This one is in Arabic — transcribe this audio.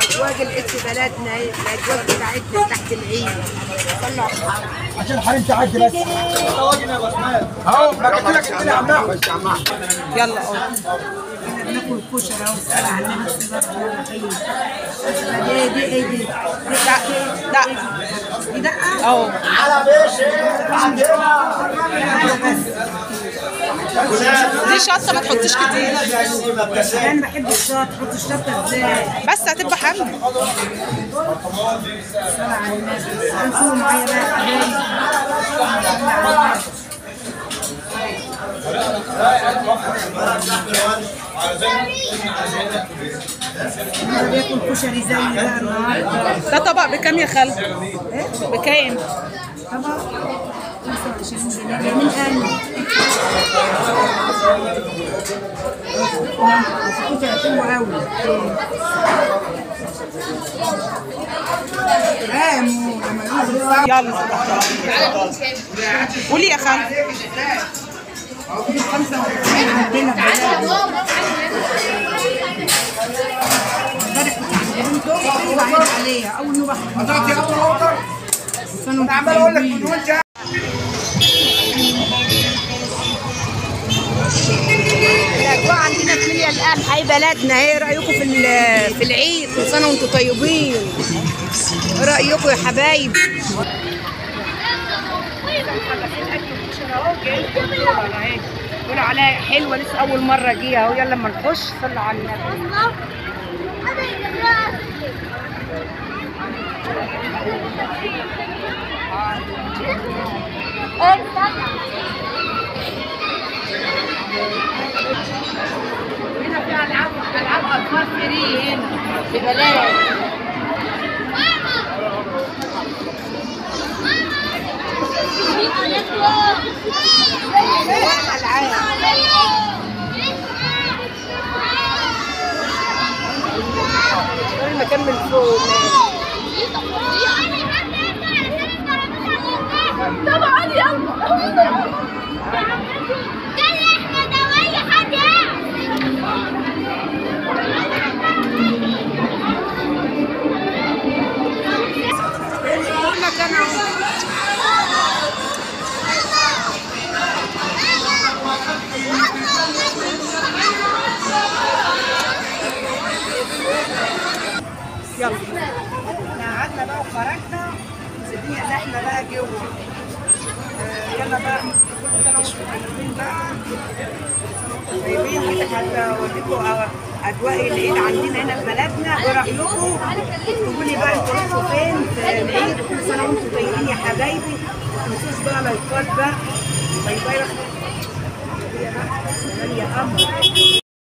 اجواج العيد في بلدنا، الاجواج بتاعتنا تحت العيد. صلوا على الحرام عشان الحريم تعدي بس. اهو ركبت لك الدنيا عمها. يلا احنا بناكل كشري اهو. الصلاه على النبي بسم الله الرحمن الرحيم. دي ايه دي؟ دي دقه اهو. على باشا عندنا دي شطه، ما تحطيش كتير. انا بحب الشطه. تحط الشطه ازاي؟ بس هتبقى حامله. الصلاه على النبي. انتوا معايا بقى يا حبايبي. انا باكل كشري زي بقى النهارده. ده طبق بكام يا خالد؟ ايه؟ بكام؟ طبق 25 جنيه. من قال؟ الكشري حلو قوي. يلا قولي يا خالد. عندنا عليها اول نوبه. انا عمال اقول لك من وين. الاجواء عندنا في مليا الان حي بلدنا. ايه رايكم في العيد؟ كل سنه وانتم طيبين. ايه رايكم يا حبايبي؟ بيقولوا عليها حلوه لسه اول مره جيها اهو. يلا اما نخش. صلوا على النبي. هنا في العاب اطفال فري هنا ببلاش. المكان من فوق. طبعا يلا. يلا احنا قعدنا بقى وخرجنا. الدنيا زحمه بقى جوه. يلا بقى كل سنه وانتم طيبين بقى. طيبين. حضرتك هوريكم اجواء العيد عندنا هنا في بلدنا. ايه رايكم؟ اكتبوا لي بقى انتوا رحتوا فين في العيد. كل سنه وانتم طيبين يا حبايبي. ما تنسوش بقى لايكات بقى. باي باي. يا قمر.